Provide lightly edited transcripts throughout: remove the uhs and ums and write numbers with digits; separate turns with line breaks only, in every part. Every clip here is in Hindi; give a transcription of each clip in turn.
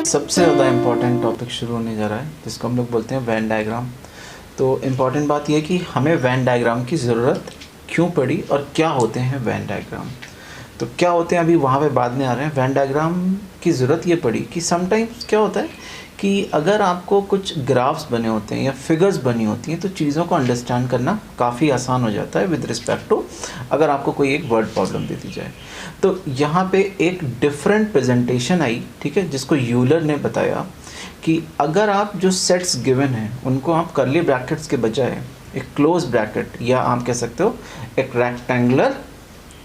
सबसे ज़्यादा इम्पॉर्टेंट टॉपिक शुरू होने जा रहा है जिसको हम लोग बोलते हैं वैन डायग्राम। तो इम्पॉर्टेंट बात यह कि हमें वैन डायग्राम की ज़रूरत क्यों पड़ी और क्या होते हैं वैन डायग्राम। तो क्या होते हैं अभी वहाँ पे बाद में आ रहे हैं। वैन डायग्राम की ज़रूरत ये पड़ी कि समटाइम्स क्या होता है कि अगर आपको कुछ ग्राफ्स बने होते हैं या फिगर्स बनी होती हैं तो चीज़ों को अंडरस्टैंड करना काफ़ी आसान हो जाता है विद रिस्पेक्ट टू अगर आपको कोई एक वर्ड प्रॉब्लम दे दी जाए। तो यहाँ पे एक डिफरेंट प्रेजेंटेशन आई, ठीक है, जिसको यूलर ने बताया कि अगर आप जो सेट्स गिवन हैं उनको आप कर्ली ब्रैकेट्स के बजाय एक क्लोज ब्रैकेट या आप कह सकते हो एक रेक्टेंगुलर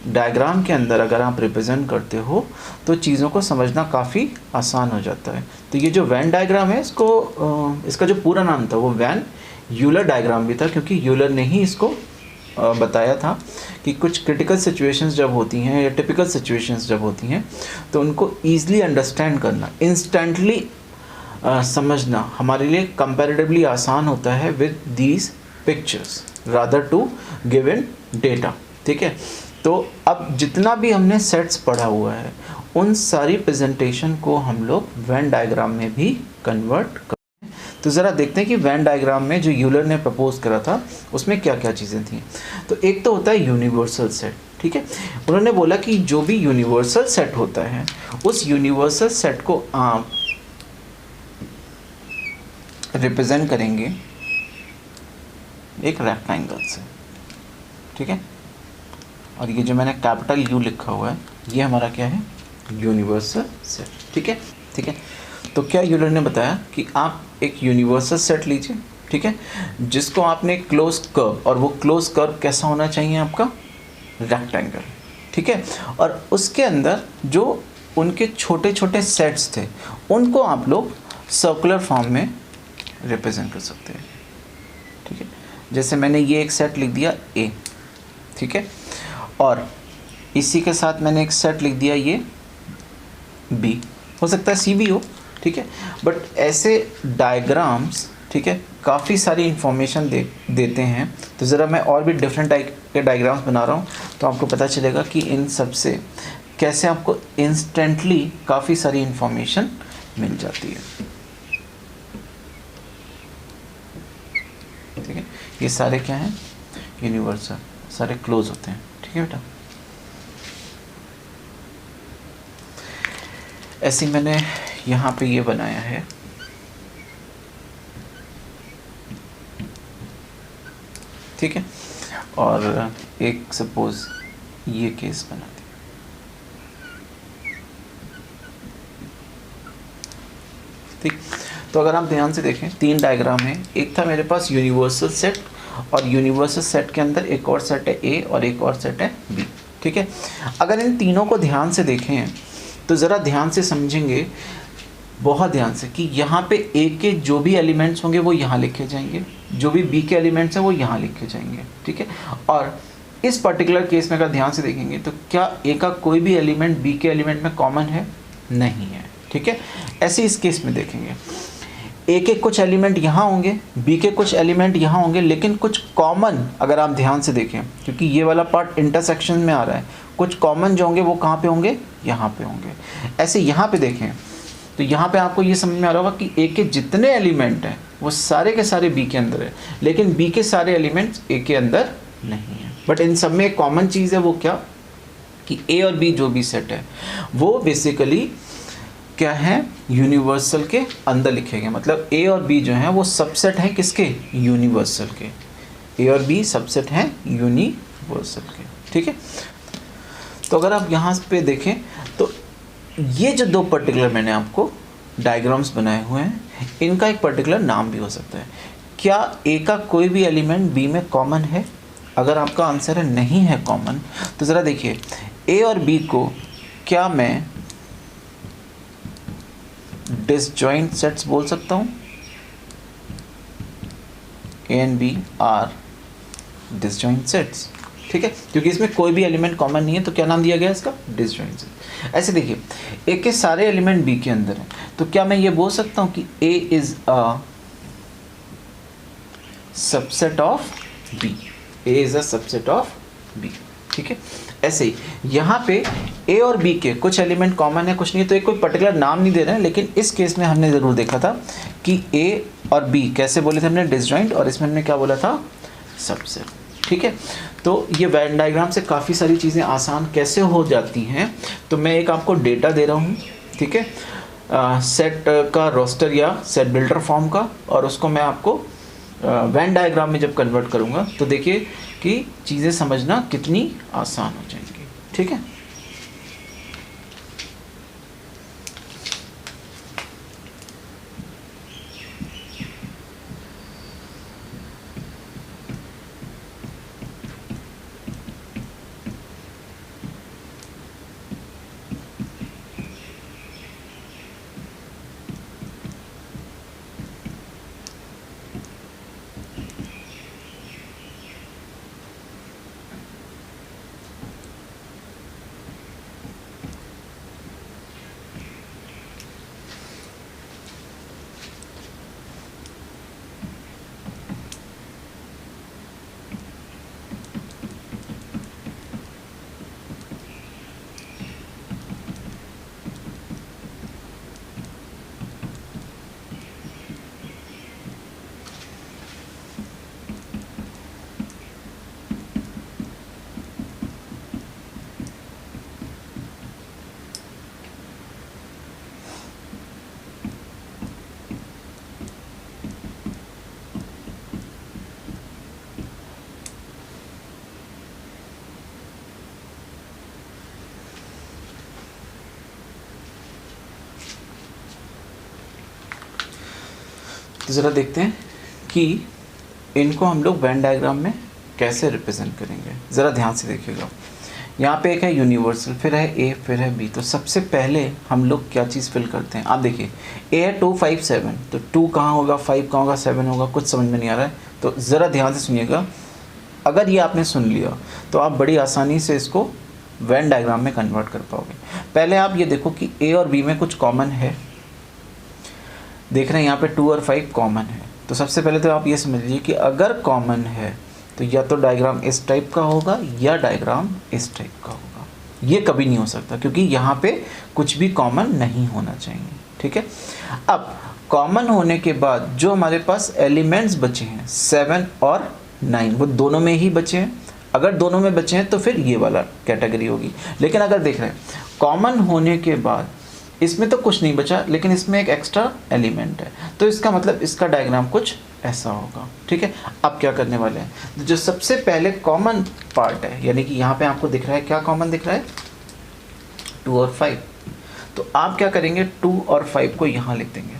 डायग्राम के अंदर अगर आप रिप्रेजेंट करते हो तो चीज़ों को समझना काफ़ी आसान हो जाता है। तो ये जो वैन डायग्राम है इसका जो पूरा नाम था वो वैन यूलर डायग्राम भी था, क्योंकि यूलर ने ही इसको बताया था कि कुछ क्रिटिकल सिचुएशंस जब होती हैं या टिपिकल सिचुएशंस जब होती हैं तो उनको ईज़िली अंडरस्टैंड करना, इंस्टेंटली समझना हमारे लिए कंपैरेटिवली आसान होता है with these pictures rather to given data. ठीक है, तो अब जितना भी हमने सेट्स पढ़ा हुआ है उन सारी प्रेजेंटेशन को हम लोग वैन डायग्राम में भी कन्वर्ट करते हैं। तो ज़रा देखते हैं कि वैन डायग्राम में जो यूलर ने प्रपोज करा था उसमें क्या क्या चीज़ें थी। तो एक तो होता है यूनिवर्सल सेट। ठीक है, उन्होंने बोला कि जो भी यूनिवर्सल सेट होता है उस यूनिवर्सल सेट को आप रिप्रेजेंट करेंगे एक रेक्टेंगल से। ठीक है, और ये जो मैंने कैपिटल यू लिखा हुआ है ये हमारा क्या है, यूनिवर्सल सेट। ठीक है, ठीक है, तो क्या यूलर ने बताया कि आप एक यूनिवर्सल सेट लीजिए, ठीक है, जिसको आपने क्लोज कर्व, और वो क्लोज कर्व कैसा होना चाहिए आपका, रेक्टेंगल। ठीक है, और उसके अंदर जो उनके छोटे छोटे सेट्स थे उनको आप लोग सर्कुलर फॉर्म में रिप्रेजेंट कर सकते हैं। ठीक है, जैसे मैंने ये एक सेट लिख दिया ए, ठीक है, और इसी के साथ मैंने एक सेट लिख दिया ये बी, हो सकता है सी भी हो। ठीक है, बट ऐसे डायग्राम्स, ठीक है, काफ़ी सारी इंफॉर्मेशन देते हैं। तो ज़रा मैं और भी डिफरेंट टाइप के डायग्राम्स बना रहा हूँ तो आपको पता चलेगा कि इन सब से कैसे आपको इंस्टेंटली काफ़ी सारी इंफॉर्मेशन मिल जाती है। ठीक है, ये सारे क्या हैं, यूनिवर्सल, सारे क्लोज होते हैं। ठीक है बेटा, ऐसे मैंने यहाँ पे ये बनाया है। ठीक है, और एक सपोज ये केस बना दिया। ठीक, तो अगर आप ध्यान से देखें तीन डायग्राम है। एक था मेरे पास यूनिवर्सल सेट, और यूनिवर्सल सेट के अंदर एक और सेट है ए और एक और सेट है बी। ठीक है, अगर इन तीनों को ध्यान से देखें तो ज़रा ध्यान से समझेंगे, बहुत ध्यान से, कि यहाँ पे ए के जो भी एलिमेंट्स होंगे वो यहाँ लिखे जाएंगे, जो भी बी के एलिमेंट्स हैं वो यहाँ लिखे जाएंगे। ठीक है, और इस पर्टिकुलर केस में अगर ध्यान से देखेंगे तो क्या ए का कोई भी एलिमेंट बी के एलिमेंट में कॉमन है, नहीं है। ठीक है, ऐसे इस केस में देखेंगे ए के कुछ एलिमेंट यहाँ होंगे, बी के कुछ एलिमेंट यहाँ होंगे, लेकिन कुछ कॉमन अगर आप ध्यान से देखें, क्योंकि ये वाला पार्ट इंटरसेक्शन में आ रहा है, कुछ कॉमन जो होंगे वो कहाँ पे होंगे, यहाँ पे होंगे। ऐसे यहाँ पे देखें तो यहाँ पे आपको ये समझ में आ रहा होगा कि ए के जितने एलिमेंट हैं वो सारे के सारे बी के अंदर है, लेकिन बी के सारे एलिमेंट्स ए के अंदर नहीं है। बट इन सब में एक कॉमन चीज़ है, वो क्या, कि ए और बी जो भी सेट है वो बेसिकली क्या है, यूनिवर्सल के अंदर लिखे गए। मतलब ए और बी जो हैं वो सबसेट हैं किसके, यूनिवर्सल के। ए और बी सबसेट हैं यूनिवर्सल के। ठीक है, तो अगर आप यहाँ पे देखें तो ये जो दो पर्टिकुलर मैंने आपको डायग्राम्स बनाए हुए हैं इनका एक पर्टिकुलर नाम भी हो सकता है। क्या ए का कोई भी एलिमेंट बी में कॉमन है? अगर आपका आंसर है नहीं है कॉमन, तो ज़रा देखिए ए और बी को क्या मैं डिसजॉइंट सेट्स बोल सकता हूँ? A and B are disjoint sets. ठीक है, क्योंकि इसमें कोई भी एलिमेंट कॉमन नहीं है तो क्या नाम दिया गया इसका, डिसजॉइंट सेट। ऐसे देखिए ए के सारे एलिमेंट बी के अंदर हैं, तो क्या मैं ये बोल सकता हूँ कि A is a subset of B, A is a subset of B. ठीक है। ऐसे ही यहाँ पे ए और बी के कुछ एलिमेंट कॉमन है, कुछ नहीं, तो एक कोई पर्टिकुलर नाम नहीं दे रहे हैं, लेकिन इस केस में हमने ज़रूर देखा था कि ए और बी कैसे बोले थे हमने, डिसजॉइंट, और इसमें हमने क्या बोला था, सबसेट। ठीक है, तो ये वेन डायग्राम से काफ़ी सारी चीज़ें आसान कैसे हो जाती हैं। तो मैं एक आपको डेटा दे रहा हूँ, ठीक है, सेट का रोस्टर या सेट बिल्डर फॉर्म का, और उसको मैं आपको वेन डायग्राम में जब कन्वर्ट करूँगा तो देखिए कि चीज़ें समझना कितनी आसान हो जाएंगी। ठीक है, तो ज़रा देखते हैं कि इनको हम लोग वेन डायग्राम में कैसे रिप्रेजेंट करेंगे। ज़रा ध्यान से देखिएगा, यहाँ पे एक है यूनिवर्सल, फिर है ए, फिर है बी। तो सबसे पहले हम लोग क्या चीज़ फिल करते हैं, आप देखिए ए है 2 5 7, तो 2 कहाँ होगा, 5 कहाँ होगा, 7 होगा, कुछ समझ में नहीं आ रहा है। तो ज़रा ध्यान से सुनिएगा, अगर ये आपने सुन लिया तो आप बड़ी आसानी से इसको वेन डायग्राम में कन्वर्ट कर पाओगे। पहले आप ये देखो कि ए और बी में कुछ कॉमन है, देख रहे हैं यहाँ पे 2 और 5 कॉमन है। तो सबसे पहले तो आप ये समझ लीजिए कि अगर कॉमन है तो या तो डायग्राम इस टाइप का होगा या डायग्राम इस टाइप का होगा। ये कभी नहीं हो सकता क्योंकि यहाँ पे कुछ भी कॉमन नहीं होना चाहिए। ठीक है, अब कॉमन होने के बाद जो हमारे पास एलिमेंट्स बचे हैं 7 और 9, वो दोनों में ही बचे हैं। अगर दोनों में बचे हैं तो फिर ये वाला कैटेगरी होगी। लेकिन अगर देख रहे हैं कॉमन होने के बाद इसमें तो कुछ नहीं बचा, लेकिन इसमें एक एक्स्ट्रा एलिमेंट है, तो इसका मतलब इसका डायग्राम कुछ ऐसा होगा। ठीक है, अब क्या करने वाले हैं, जो सबसे पहले कॉमन पार्ट है, यानी कि यहाँ पे आपको दिख रहा है क्या कॉमन दिख रहा है, 2 और 5। तो आप क्या करेंगे, 2 और 5 को यहाँ लिख देंगे।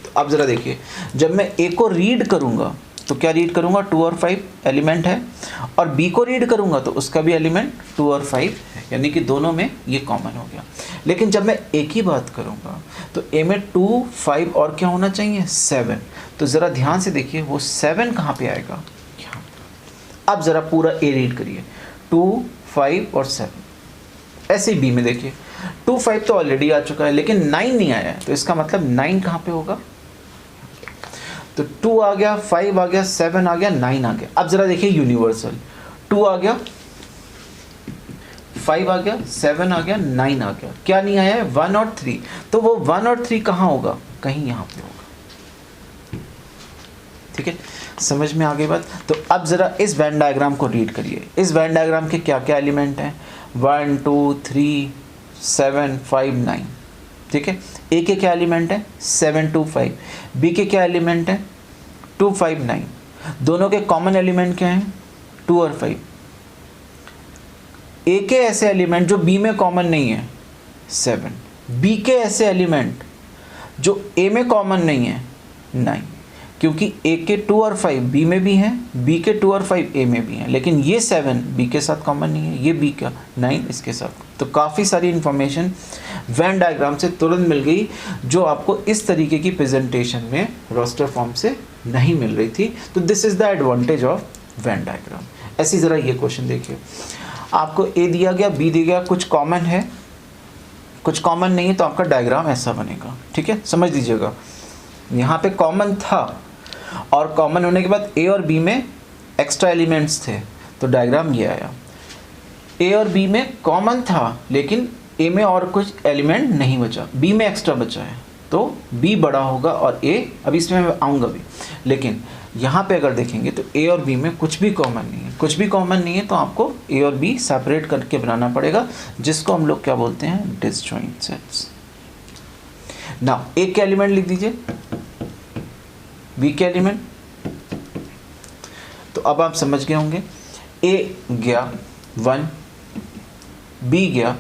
तो अब ज़रा देखिए, जब मैं ए को रीड करूँगा तो क्या रीड करूँगा, 2 और 5 एलिमेंट है, और बी को रीड करूँगा तो उसका भी एलिमेंट 2 और 5 है, यानी कि दोनों में ये कॉमन हो गया। लेकिन जब मैं ए की बात करूँगा तो ए में 2 5 और क्या होना चाहिए, 7। तो ज़रा ध्यान से देखिए वो 7 कहाँ पे आएगा, यहाँ। अब ज़रा पूरा ए रीड करिए, 2 5 और 7। ऐसे ही बी में देखिए 2 5 तो ऑलरेडी आ चुका है, लेकिन 9 नहीं आया है, तो इसका मतलब 9 कहाँ पे होगा, तो 2 आ गया, 5 आ गया, 7 आ गया, 9 आ गया। अब ज़रा देखिए यूनिवर्सल, 2 आ गया, 5 आ गया, 7 आ गया, 9 आ गया, क्या नहीं आया है, 1 और 3। तो वो 1 और 3 कहाँ होगा, कहीं यहाँ पे होगा। ठीक है, समझ में आ गई बात। तो अब ज़रा इस वेन डायग्राम को रीड करिए। इस वेन डायग्राम के क्या क्या एलिमेंट हैं, 1 2 3 7 5 9। ठीक है, ए के क्या एलिमेंट है, 7 2 5। बी के क्या एलिमेंट है, 2 5 9। दोनों के कॉमन एलिमेंट क्या हैं, 2 और 5। ए के ऐसे एलिमेंट जो बी में कॉमन नहीं है, 7। बी के ऐसे एलिमेंट जो ए में कॉमन नहीं है, 9। क्योंकि ए के 2 और 5 बी में भी हैं, बी के 2 और 5 ए में भी हैं, लेकिन ये 7 बी के साथ कॉमन नहीं है, ये बी का 9 इसके साथ। तो काफ़ी सारी इन्फॉर्मेशन वेन डायग्राम से तुरंत मिल गई, जो आपको इस तरीके की प्रेजेंटेशन में रोस्टर फॉर्म से नहीं मिल रही थी। तो this is the advantage of Venn diagram. ऐसी ज़रा ये क्वेश्चन देखिए, आपको ए दिया गया, बी दिया गया, कुछ कॉमन है, कुछ कॉमन नहीं है, तो आपका डायग्राम ऐसा बनेगा। ठीक है, समझ लीजिएगा, यहाँ पे कॉमन था और कॉमन होने के बाद ए और बी में एक्स्ट्रा एलिमेंट्स थे, तो डायग्राम ये आया। ए और बी में कॉमन था, लेकिन ए में और कुछ एलिमेंट नहीं बचा, बी में एक्स्ट्रा बचा है, तो बी बड़ा होगा और ए, अब इसमें मैं आऊँगा भी, लेकिन यहाँ पे अगर देखेंगे तो ए और बी में कुछ भी कॉमन नहीं है, कुछ भी कॉमन नहीं है, तो आपको ए और बी सेपरेट करके बनाना पड़ेगा, जिसको हम लोग क्या बोलते हैं, डिसजॉइंट सेट्स। ना ए के एलिमेंट लिख दीजिए, बी के एलिमेंट, तो अब आप समझ गए होंगे, ए गया 1, बी गया,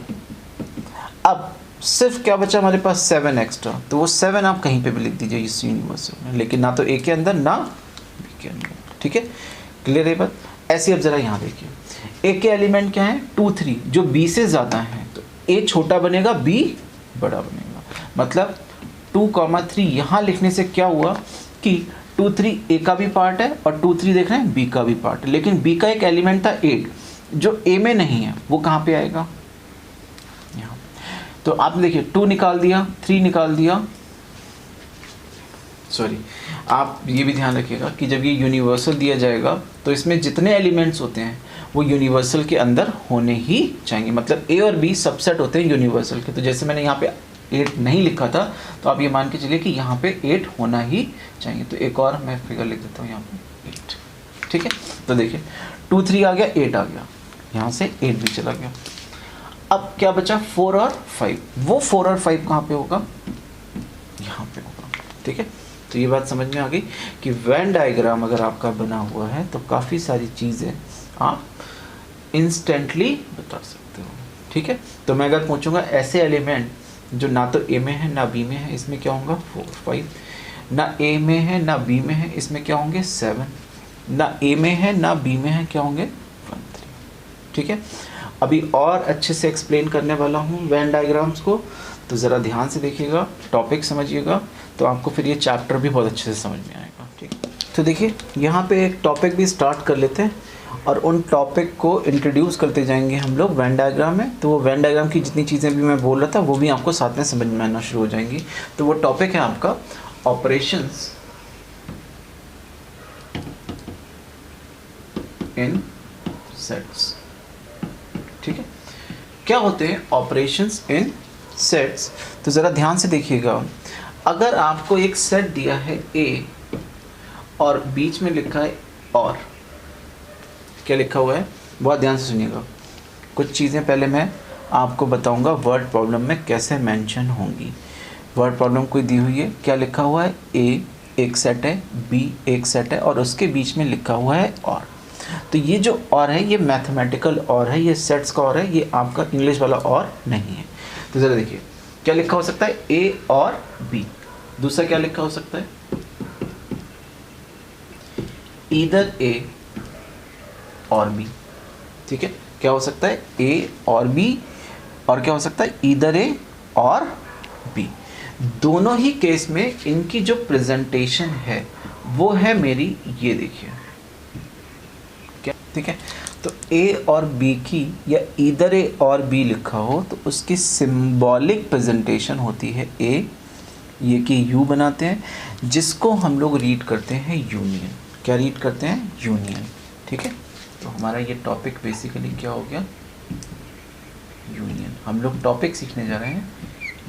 अब सिर्फ क्या बचा हमारे पास 7 एक्स्ट्रा, तो वो 7 आप कहीं पे भी लिख दीजिए इस यूनिवर्सल में, लेकिन ना तो ए के अंदर ना बी के अंदर। ठीक है, क्लियर है बात। ऐसे अब जरा यहाँ देखिए, ए के एलिमेंट क्या है, 2 3, जो बी से ज़्यादा है, तो ए छोटा बनेगा, बी बड़ा बनेगा, मतलब 2,3 यहाँ लिखने से क्या हुआ कि 2 3 ए का भी पार्ट है और 2 3 देख रहे हैं बी का भी पार्ट है, लेकिन बी का एक एलिमेंट था 8 जो ए में नहीं है, वो कहाँ पे आएगा, यहाँ। तो आप देखिए 2 निकाल दिया, 3 निकाल दिया, सॉरी, आप ये भी ध्यान रखिएगा कि जब ये यूनिवर्सल दिया जाएगा तो इसमें जितने एलिमेंट्स होते हैं वो यूनिवर्सल के अंदर होने ही चाहिए, मतलब ए और बी सबसेट होते हैं यूनिवर्सल के। तो जैसे मैंने यहाँ पे 8 नहीं लिखा था, तो आप ये मान के चलिए कि यहाँ पे 8 होना ही चाहिए। तो एक और मैं फिगर लिख देता हूँ यहाँ पे 8, ठीक है। तो देखिए 2 3 आ गया, 8 आ गया, यहाँ से 8 भी चला गया। अब क्या बचा, 4 और 5, वो 4 और 5 कहाँ पे होगा, यहाँ पे होगा, ठीक है। तो ये बात समझ में आ गई कि वेन डायग्राम अगर आपका बना हुआ है तो काफ़ी सारी चीज़ें आप इंस्टेंटली बता सकते हो, ठीक है। तो मैं अगर पूछूंगा ऐसे एलिमेंट जो ना तो ए में है ना बी में है, इसमें क्या होगा 4 5, ना ए में है ना बी में है, इसमें क्या होंगे 7, ना ए में है ना बी में है, क्या होंगे 1 3, ठीक है। अभी और अच्छे से एक्सप्लेन करने वाला हूँ वेन डायग्राम्स को, तो ज़रा ध्यान से देखिएगा, टॉपिक समझिएगा, तो आपको फिर ये चैप्टर भी बहुत अच्छे से समझ में आएगा, ठीक। तो देखिए यहाँ पे एक टॉपिक भी स्टार्ट कर लेते हैं और उन टॉपिक को इंट्रोड्यूस करते जाएंगे हम लोग वेन डायग्राम में। तो वो वेन डायग्राम की जितनी चीज़ें भी मैं बोल रहा था वो भी आपको साथ में समझ में आना शुरू हो जाएंगी। तो वो टॉपिक है आपका ऑपरेशंस इन सेट्स, ठीक है। क्या होते हैं ऑपरेशंस इन सेट्स, तो ज़रा ध्यान से देखिएगा। अगर आपको एक सेट दिया है ए और बीच में लिखा है और, क्या लिखा हुआ है, बहुत ध्यान से सुनिएगा। कुछ चीज़ें पहले मैं आपको बताऊंगा वर्ड प्रॉब्लम में कैसे मेंशन होंगी। वर्ड प्रॉब्लम कोई दी हुई है, क्या लिखा हुआ है, ए एक सेट है, बी एक सेट है और उसके बीच में लिखा हुआ है और। तो ये जो और है ये मैथमेटिकल और है, ये सेट्स का और है, ये आपका इंग्लिश वाला और नहीं है। तो ज़रा देखिए क्या लिखा हो सकता है, ए और बी। दूसरा क्या लिखा हो सकता है, ईदर ए और बी, ठीक है। क्या हो सकता है, ए और बी, और क्या हो सकता है, ईदर ए और बी। दोनों ही केस में इनकी जो प्रेजेंटेशन है वो है मेरी, ये देखिए क्या, ठीक है। तो ए और बी की या ईदर ए और बी लिखा हो तो उसकी सिंबॉलिक प्रेजेंटेशन होती है ए, ये कि यू बनाते हैं, जिसको हम लोग रीड करते हैं यूनियन। क्या रीड करते हैं, यूनियन, ठीक है। तो हमारा ये टॉपिक बेसिकली क्या हो गया, यूनियन। हम लोग टॉपिक सीखने जा रहे हैं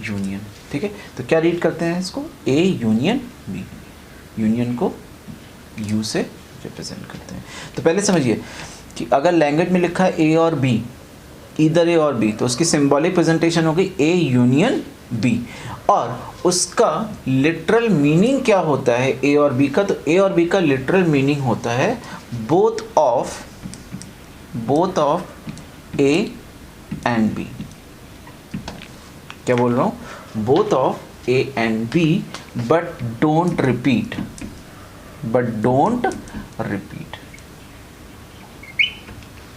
यूनियन, ठीक है। तो क्या रीड करते हैं इसको, ए यूनियन बी, यूनियन को यू से रिप्रेजेंट करते हैं। तो पहले समझिए कि अगर लैंग्वेज में लिखा है ए और बी, ईदर ए और बी, तो उसकी सिंबॉलिक प्रेजेंटेशन हो गई ए यूनियन बी। और उसका लिटरल मीनिंग क्या होता है ए और बी का, तो ए और बी का लिटरल मीनिंग होता है both of A and B. क्या बोल रहा हूँ, both of A and B but don't repeat,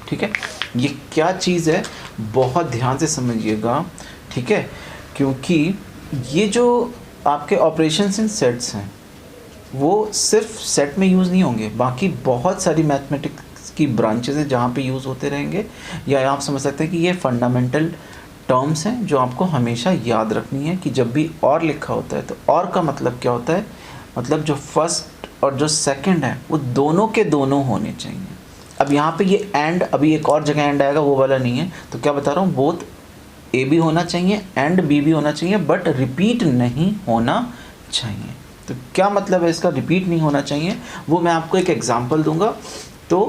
ठीक है। ये क्या चीज़ है बहुत ध्यान से समझिएगा, ठीक है, क्योंकि ये जो आपके ऑपरेशंस इन सेट्स हैं वो सिर्फ सेट में यूज़ नहीं होंगे, बाकी बहुत सारी मैथमेटिक्स की ब्रांचेस हैं जहाँ पे यूज़ होते रहेंगे। या आप समझ सकते हैं कि ये फंडामेंटल टर्म्स हैं जो आपको हमेशा याद रखनी है कि जब भी और लिखा होता है तो और का मतलब क्या होता है, मतलब जो फर्स्ट और जो सेकंड है वो दोनों के दोनों होने चाहिए। अब यहाँ पे ये एंड, अभी एक और जगह एंड आएगा, वो वाला नहीं है। तो क्या बता रहा हूँ, बोथ ए भी होना चाहिए एंड बी भी होना चाहिए, बट रिपीट नहीं होना चाहिए। तो क्या मतलब है इसका, रिपीट नहीं होना चाहिए, वो मैं आपको एक एग्जांपल दूंगा। तो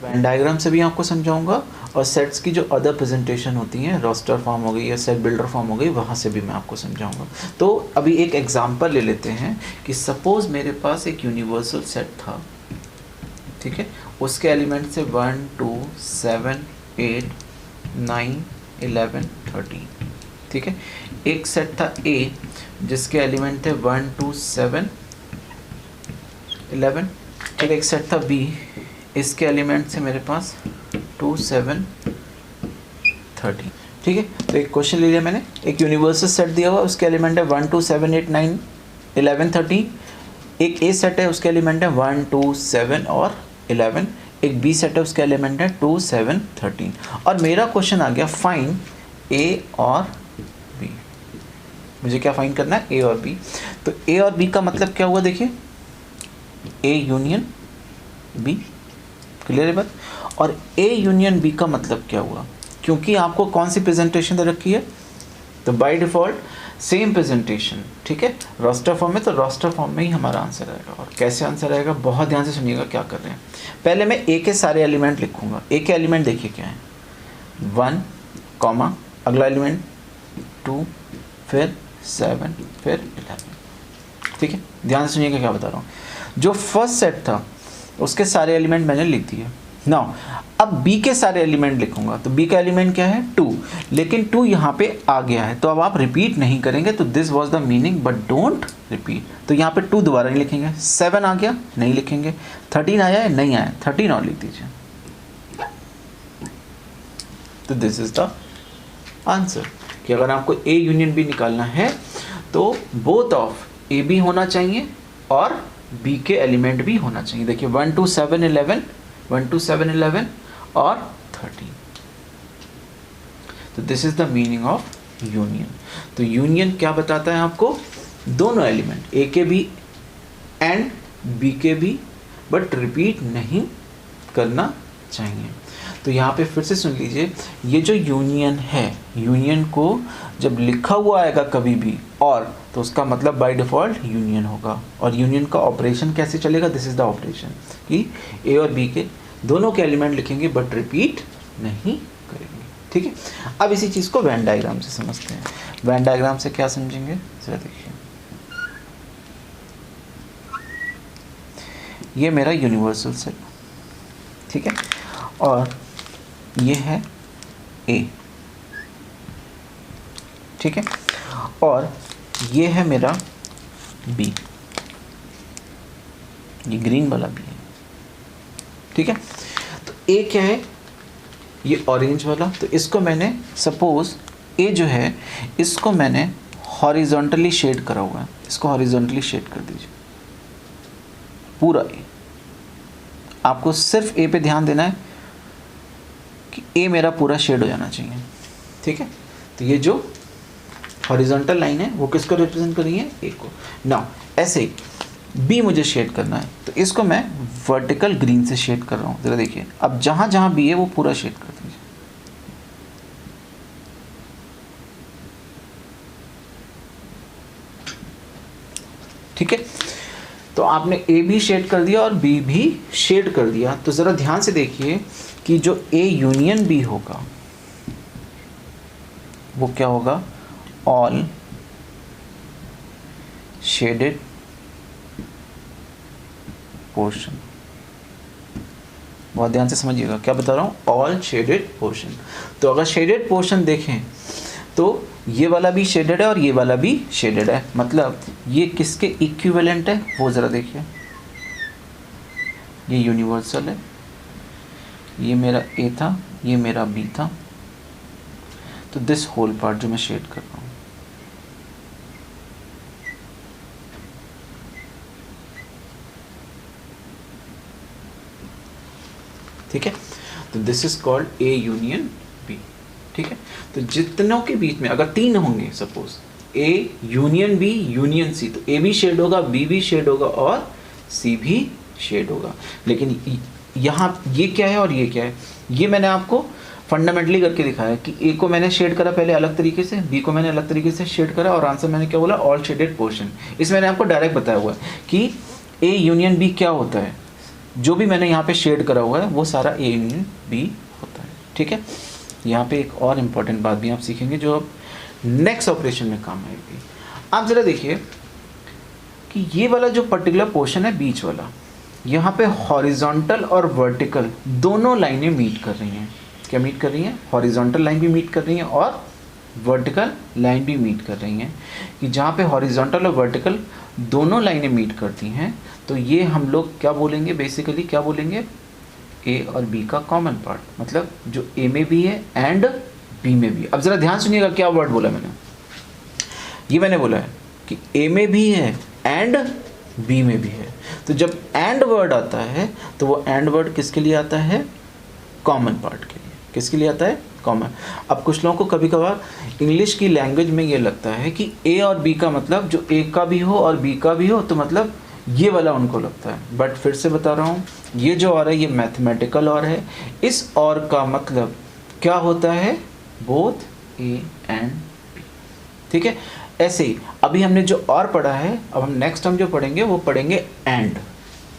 वेन डायग्राम से भी आपको समझाऊंगा, और सेट्स की जो अदर प्रेजेंटेशन होती हैं, रोस्टर फॉर्म हो गई या सेट बिल्डर फॉर्म हो गई, वहाँ से भी मैं आपको समझाऊंगा। तो अभी एक एग्जांपल ले लेते हैं कि सपोज़ मेरे पास एक यूनिवर्सल सेट था, ठीक है, उसके एलिमेंट से 1 2 7 8 9 11 13, ठीक है। एक सेट था ए जिसके एलिमेंट थे 1 2 7 11, फिर एक सेट था बी, इसके एलिमेंट से मेरे पास 2 7 13, ठीक है। तो एक क्वेश्चन ले लिया मैंने, एक यूनिवर्सल सेट दिया हुआ, उसके एलिमेंट है 1 2 7 8 9 11 13। एक ए सेट है, उसके एलिमेंट है 1 2 7 और 11। एक बी सेट है, उसके एलिमेंट है 2 7 13। और मेरा क्वेश्चन आ गया फाइंड ए और बी। मुझे क्या फाइंड करना है, ए और बी। तो ए और बी का मतलब क्या हुआ, देखिए, ए यूनियन बी, क्लियर है बात। और ए यूनियन बी का मतलब क्या हुआ, क्योंकि आपको कौन सी प्रेजेंटेशन दे रखी है, तो बाय डिफॉल्ट सेम प्रेजेंटेशन, ठीक है। रोस्टर फॉर्म में, तो रोस्टर फॉर्म में ही हमारा आंसर आएगा। और कैसे आंसर आएगा, बहुत ध्यान से सुनिएगा क्या कर रहे हैं। पहले मैं ए के सारे एलिमेंट लिखूंगा। ए के एलिमेंट देखिए क्या है, 1 कॉमा, अगला एलिमेंट 2, फिर 7, फिर 11, ठीक है। ध्यान से सुनिएगा क्या बता रहा हूँ। जो फर्स्ट सेट था उसके सारे एलिमेंट मैंने लिख दिए। नाउ अब बी के सारे एलिमेंट लिखूंगा, तो बी का एलिमेंट क्या है, 2, लेकिन 2 यहाँ पे आ गया है, तो अब आप रिपीट नहीं करेंगे। तो this was the meaning but don't repeat. तो यहाँ पे 2 दोबारा नहीं लिखेंगे। 7 आ गया, नहीं लिखेंगे। 13 आया है, नहीं आया, 13 और लिख दीजिए। तो दिस इज द आंसर, कि अगर आपको ए यूनियन बी निकालना है तो बोथ ऑफ ए बी होना चाहिए और बी के एलिमेंट भी होना चाहिए। देखिए 1 2 7 11, 1 2 7 11 और 13। तो this is the meaning of union. तो यूनियन क्या बताता है आपको, दोनों एलिमेंट ए के भी एंड बी के भी, बट रिपीट नहीं करना चाहिए। तो यहाँ पे फिर से सुन लीजिए, ये जो यूनियन है, यूनियन को जब लिखा हुआ आएगा कभी भी और, तो उसका मतलब बाय डिफ़ॉल्ट यूनियन होगा। और यूनियन का ऑपरेशन कैसे चलेगा, दिस इज द ऑपरेशन, कि ए और बी के दोनों के एलिमेंट लिखेंगे बट रिपीट नहीं करेंगे, ठीक है। अब इसी चीज़ को वेन डायग्राम से समझते हैं। वेन डायग्राम से क्या समझेंगे, जरा देखिए, ये मेरा यूनिवर्सल सेट, ठीक है, और ये है ए, ठीक है, और ये है मेरा बी, ये ग्रीन वाला बी है, ठीक है। तो ए क्या है, ये ऑरेंज वाला। तो इसको मैंने सपोज ए जो है इसको मैंने हॉरिजॉन्टली शेड करा हुआ है, इसको हॉरिजॉन्टली शेड कर दीजिए पूरा ए। आपको सिर्फ ए पे ध्यान देना है कि ए मेरा पूरा शेड हो जाना चाहिए, ठीक है। तो ये जो हॉरिजॉन्टल लाइन है वो किसको रिप्रेजेंट कर रही है, ए को। नाउ ऐसे ही बी मुझे शेड करना है, तो इसको मैं वर्टिकल ग्रीन से शेड कर रहा हूँ। जरा देखिए, अब जहाँ जहाँ बी है वो पूरा शेड कर दीजिए, ठीक है। तो आपने ए भी शेड कर दिया और बी भी शेड कर दिया। तो ज़रा ध्यान से देखिए कि जो ए यूनियन बी होगा वो क्या होगा, ऑल शेडेड पोर्शन। बहुत ध्यान से समझिएगा क्या बता रहा हूँ, ऑल शेडेड पोर्शन। तो अगर शेडेड पोर्शन देखें तो ये वाला भी शेडेड है और ये वाला भी शेडेड है, मतलब ये किसके इक्विवेलेंट है वो ज़रा देखिए। ये यूनिवर्सल है, ये मेरा ए था, ये मेरा बी था। तो दिस होल पार्ट जो मैं शेड कर रहा हूँ, ठीक है। तो this is called A union B, ठीक है। तो जितनों के बीच में अगर 3 होंगे, suppose A union B union C, तो ए भी शेड होगा, बी भी शेड होगा और सी भी शेड होगा। लेकिन यहाँ ये क्या है और ये क्या है, ये मैंने आपको फंडामेंटली करके दिखाया कि ए को मैंने शेड करा पहले अलग तरीके से, बी को मैंने अलग तरीके से शेड करा, और आंसर मैंने क्या बोला, ऑल शेडेड पोर्शन। इसमें मैंने आपको डायरेक्ट बताया हुआ है कि ए यूनियन बी क्या होता है, जो भी मैंने यहाँ पे शेड करा हुआ है वो सारा ए यूनियन बी होता है। ठीक है, यहाँ पे एक और इम्पॉर्टेंट बात भी आप सीखेंगे जो अब नेक्स्ट ऑपरेशन में काम आएगी। आप ज़रा देखिए कि ये वाला जो पर्टिकुलर पोर्शन है बीच वाला, यहाँ पे हॉरिजॉन्टल और वर्टिकल दोनों लाइनें मीट कर रही हैं। क्या मीट कर रही हैं? हॉरिजॉन्टल लाइन भी मीट कर रही हैं और वर्टिकल लाइन भी मीट कर रही हैं। कि जहाँ पे हॉरिजॉन्टल और वर्टिकल दोनों लाइनें मीट करती हैं तो ये हम लोग क्या बोलेंगे, बेसिकली क्या बोलेंगे, ए और बी का कॉमन पार्ट, मतलब जो ए में भी है एंड बी में भी। अब ज़रा ध्यान सुनिएगा क्या वर्ड बोला मैंने। ये मैंने बोला है कि ए में भी है एंड बी में भी है। तो जब एंड वर्ड आता है तो वो एंड वर्ड किसके लिए आता है? कॉमन पार्ट के लिए। किसके लिए आता है? कॉमन। अब कुछ लोगों को कभी कभार इंग्लिश की लैंग्वेज में ये लगता है कि ए और बी का मतलब जो ए का भी हो और बी का भी हो तो मतलब ये वाला उनको लगता है। बट फिर से बता रहा हूँ, ये जो और है ये मैथमेटिकल और है। इस और का मतलब क्या होता है? Both A and B. ठीक है, ऐसे ही अभी हमने जो और पढ़ा है, अब हम नेक्स्ट हम जो पढ़ेंगे वो पढ़ेंगे एंड।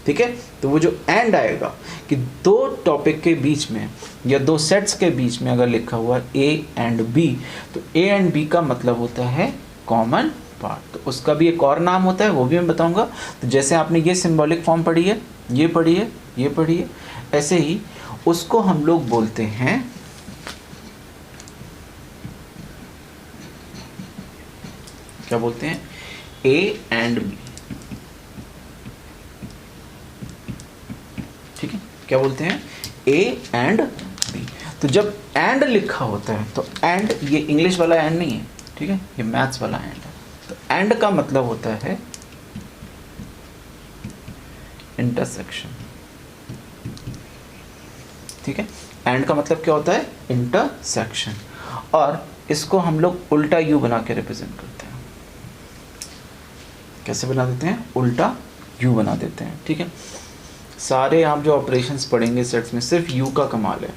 ठीक है, तो वो जो एंड आएगा कि दो टॉपिक के बीच में या दो सेट्स के बीच में अगर लिखा हुआ है ए एंड बी, तो ए एंड बी का मतलब होता है कॉमन पार्ट। तो उसका भी एक और नाम होता है, वो भी मैं बताऊंगा। तो जैसे आपने ये सिंबॉलिक फॉर्म पढ़ी है, ये पढ़ी है, ये पढ़ी है, ऐसे ही उसको हम लोग बोलते हैं क्या बोलते हैं? A and B. ठीक है, क्या बोलते हैं? A and B. तो जब एंड लिखा होता है तो एंड, ये इंग्लिश वाला एंड नहीं है, ठीक है, ये मैथ्स वाला एंड है। तो एंड का मतलब होता है इंटरसेक्शन। ठीक है, एंड का मतलब क्या होता है? इंटरसेक्शन। और इसको हम लोग उल्टा यू बना के रिप्रेजेंट करते हैं। कैसे बना देते हैं? उल्टा यू बना देते हैं। ठीक है, सारे आप जो ऑपरेशंस पढ़ेंगे सेट्स में सिर्फ यू का कमाल है।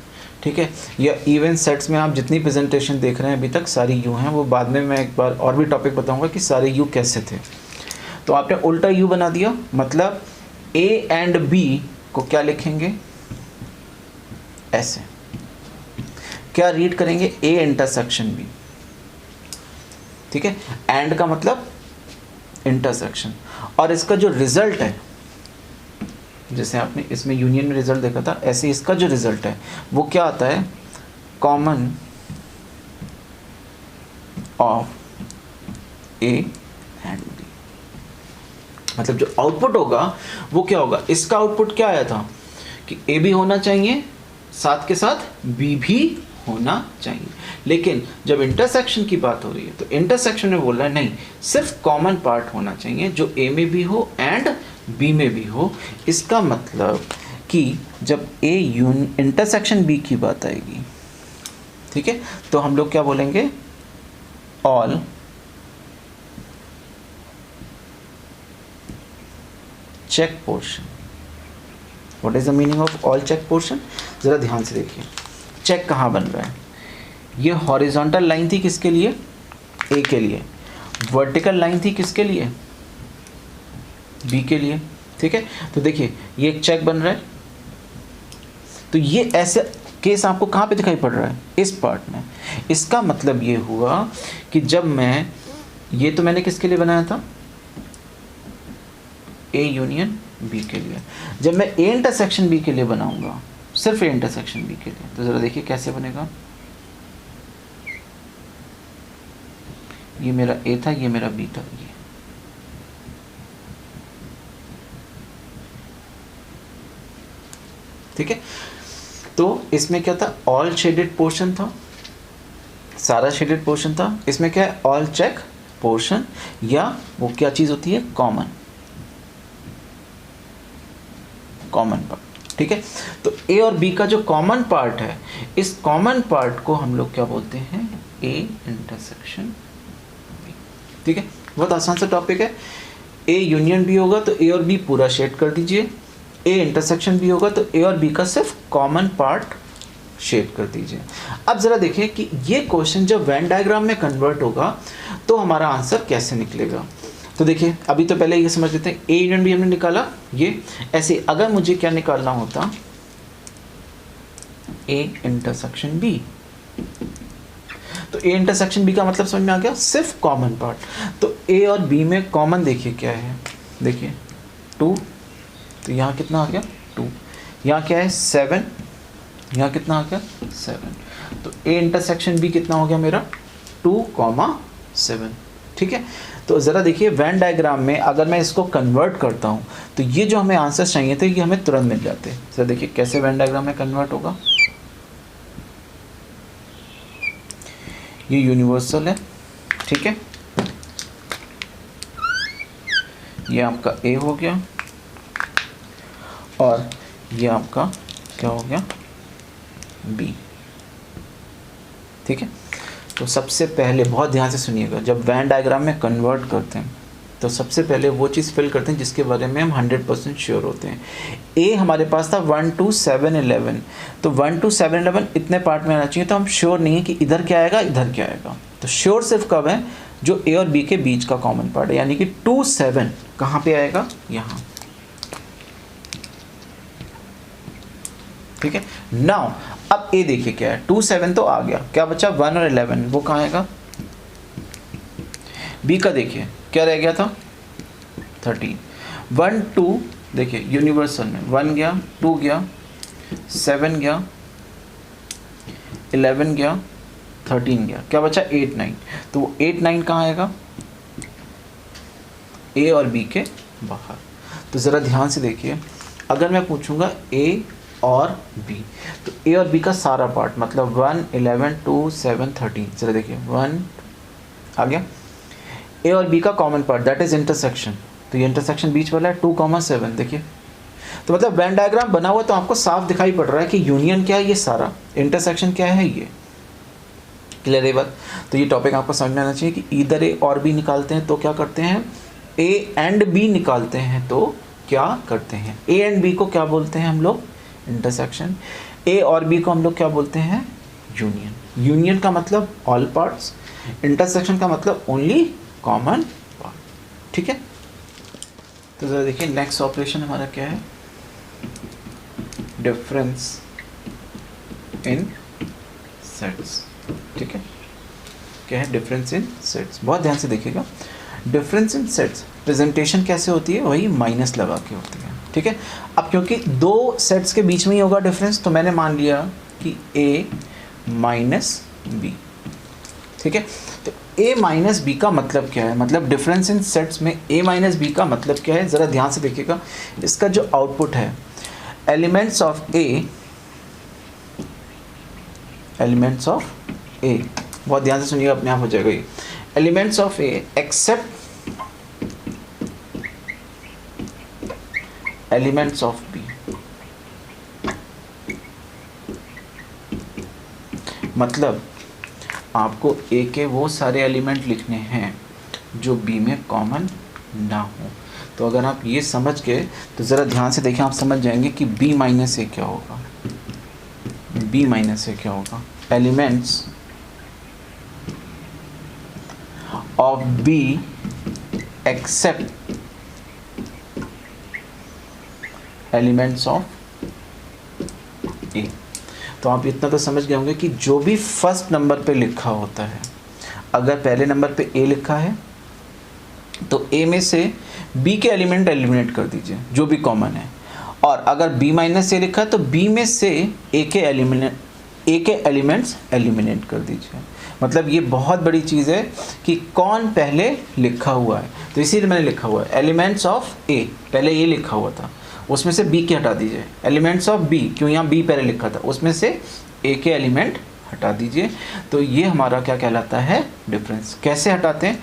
ठीक है, या इवन सेट्स में आप जितनी प्रेजेंटेशन देख रहे हैं अभी तक सारी यू हैं। वो बाद में मैं एक बार और भी टॉपिक बताऊंगा कि सारे यू कैसे थे। तो आपने उल्टा यू बना दिया, मतलब ए एंड बी को क्या लिखेंगे? ऐसे। क्या रीड करेंगे? A intersection B. ठीक है, एंड का मतलब इंटरसेक्शन। और इसका जो रिजल्ट है, जैसे आपने इसमें यूनियन में रिजल्ट देखा था, ऐसे इसका जो रिजल्ट है वो क्या आता है? Common of A and B. मतलब जो आउटपुट होगा वो क्या होगा? इसका आउटपुट क्या आया था कि ए भी होना चाहिए, साथ के साथ बी भी होना चाहिए। लेकिन जब इंटरसेक्शन की बात हो रही है तो इंटरसेक्शन में बोल रहा है नहीं, सिर्फ कॉमन पार्ट होना चाहिए जो ए में भी हो एंड बी में भी हो। इसका मतलब कि जब ए इंटरसेक्शन बी की बात आएगी, ठीक है, तो हम लोग क्या बोलेंगे? All check portion. What is the meaning of all check portion? जरा ध्यान से देखिए, चेक कहाँ बन रहा है? ये हॉरिजॉन्टल लाइन थी किसके लिए? ए के लिए। वर्टिकल लाइन थी किसके लिए? बी के लिए। ठीक है, तो देखिए ये एक चेक बन रहा है। तो ये ऐसे केस आपको कहाँ पे दिखाई पड़ रहा है? इस पार्ट में। इसका मतलब ये हुआ कि जब मैं, ये तो मैंने किसके लिए बनाया था? ए यूनियन बी के लिए। जब मैं ए इंटरसेक्शन बी के लिए बनाऊंगा, सिर्फ ए इंटरसेक्शन बी के लिए, तो जरा देखिए कैसे बनेगा। ये मेरा ए था, ये मेरा बी था, ये। ठीक है, तो इसमें क्या था? ऑल शेडेड पोर्शन था, सारा शेडेड पोर्शन था। इसमें क्या है? ऑल चेक पोर्शन, या वो क्या चीज होती है? Common, common part. ठीक है, तो ए और बी का जो कॉमन पार्ट है, इस कॉमन पार्ट को हम लोग क्या बोलते हैं? A intersection B. ठीक है, बहुत आसान सा टॉपिक है। ए यूनियन बी होगा तो ए और बी पूरा शेड कर दीजिए, ए इंटरसेक्शन बी होगा, तो ए और बी का सिर्फ कॉमन पार्ट शेप कर दीजिए। अब ज़रा देखिए कि ये क्वेश्चन जब वेन डायग्राम में कन्वर्ट होगा तो हमारा आंसर कैसे निकलेगा। तो देखिए अभी तो पहले ये समझ लेते हैं, ए यूनियन बी हमने निकाला, ये ऐसे अगर मुझे क्या निकालना होता, ए इंटरसेक्शन बी, तो ए इंटरसेक्शन बी का मतलब समझ में आ गया, सिर्फ कॉमन पार्ट। तो ए और बी में कॉमन देखिए क्या है, देखिए 2, तो यहाँ कितना आ गया 2, यहाँ क्या है 7, यहाँ कितना आ गया 7, तो ए इंटरसेक्शन बी कितना हो गया मेरा 2,7। ठीक है, तो ज़रा देखिए वेन डायग्राम में अगर मैं इसको कन्वर्ट करता हूँ तो ये जो हमें आंसर चाहिए थे ये हमें तुरंत मिल जाते हैं। ज़रा देखिए कैसे वेन डायग्राम में कन्वर्ट होगा, ये यूनिवर्सल है, ठीक है, ये आपका ए हो गया और ये आपका क्या हो गया बी। ठीक है, तो सबसे पहले बहुत ध्यान से सुनिएगा, जब वेन डायग्राम में कन्वर्ट करते हैं तो सबसे पहले वो चीज़ फिल करते हैं जिसके बारे में हम 100% श्योर होते हैं। ए हमारे पास था 1 2 7 11, तो 1 2 7 11 इतने पार्ट में आना चाहिए, तो हम श्योर नहीं है कि इधर क्या आएगा इधर क्या आएगा। तो श्योर सिर्फ कब है, जो ए और बी के बीच का कॉमन पार्ट है, यानी कि 2 7 कहाँ पे आएगा, यहाँ। ठीक है, नाउ अब ए देखिए क्या है, 2 7 तो आ गया, क्या बचा 1 और 11, वो कहाँ आएगा। बी का देखिए क्या रह गया था 13, 1 2 देखिए यूनिवर्सल में 1 गया 2 गया 7 गया 11 गया 13 गया, क्या बचा 8 9, तो वो 8 9 कहाँ आएगा, ए और बी के बाहर। तो ज़रा ध्यान से देखिए, अगर मैं पूछूंगा ए और बी, तो ए और बी का सारा पार्ट मतलब 1 11 2 7 13, ज़रा देखिए 1 आ गया, ए और बी का common part that is intersection, तो ये इंटरसेक्शन बीच वाला है 2,7 देखिए। तो मतलब वेन डायग्राम बना हुआ तो आपको साफ दिखाई पड़ रहा है कि यूनियन क्या है ये सारा, इंटरसेक्शन क्या है ये। क्लियर है बात। तो ये टॉपिक आपको समझ में आना चाहिए कि इधर ए और बी निकालते हैं तो क्या करते हैं, ए एंड बी निकालते हैं तो क्या करते हैं, ए एंड बी को क्या बोलते हैं हम लोग, इंटरसेक्शन। ए और बी को हम लोग क्या बोलते हैं, यूनियन। यूनियन का मतलब ऑल पार्ट्स, इंटरसेक्शन का मतलब ओनली कॉमन पार्ट। ठीक है, तो जरा देखिए नेक्स्ट ऑपरेशन हमारा क्या है, डिफरेंस इन सेट्स। ठीक है, क्या है डिफरेंस इन सेट्स, बहुत ध्यान से देखिएगा। डिफरेंस इन सेट्स प्रेजेंटेशन कैसे होती है, वही माइनस लगा के होती है। ठीक है, अब क्योंकि दो सेट्स के बीच में ही होगा डिफरेंस, तो मैंने मान लिया कि a माइनस बी। ठीक है, तो a माइनस बी का मतलब क्या है, मतलब डिफरेंस इन सेट्स में a माइनस बी का मतलब क्या है, ज़रा ध्यान से देखिएगा। इसका जो आउटपुट है, elements of a, elements of a, बहुत ध्यान से सुनिएगा, अपने आप हो जाएगा ये, elements of a except elements of b। मतलब आपको a के वो सारे एलिमेंट लिखने हैं जो b में कॉमन ना हो। तो अगर आप ये समझ गए तो ज़रा ध्यान से देखें, आप समझ जाएंगे कि b माइनस ए क्या होगा, b माइनस ए क्या होगा, elements of b except elements of A. तो आप इतना तो समझ गए होंगे कि जो भी फर्स्ट नंबर पे लिखा होता है, अगर पहले नंबर पे ए लिखा है तो ए में से बी के एलिमेंट एलिमिनेट कर दीजिए जो भी कॉमन है, और अगर बी माइनस ए लिखा है तो बी में से ए के एलिमेंट्स एलिमिनेट कर दीजिए। मतलब ये बहुत बड़ी चीज़ है कि कौन पहले लिखा हुआ है, तो इसीलिए मैंने लिखा हुआ है एलिमेंट्स ऑफ ए, पहले ए लिखा हुआ था, उसमें से बी के हटा दीजिए, एलिमेंट्स ऑफ बी, क्यों यहाँ बी पहले लिखा था, उसमें से ए के एलिमेंट हटा दीजिए। तो ये हमारा क्या कहलाता है, डिफरेंस। कैसे हटाते हैं,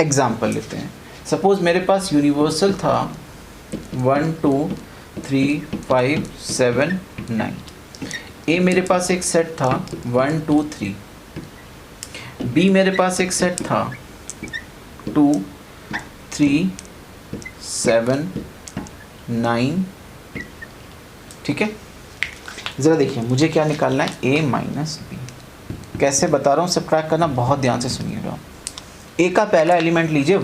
एग्जाम्पल लेते हैं। सपोज मेरे पास यूनिवर्सल था 1 2 3 5 7 9, ए मेरे पास एक सेट था 1 2 3, बी मेरे पास एक सेट था 2 3 7 9 ठीक है, ज़रा देखिए मुझे क्या निकालना है, a माइनस बी। कैसे बता रहा हूँ सब्ट्रैक्ट करना, बहुत ध्यान से सुनिएगा। a का पहला एलिमेंट लीजिए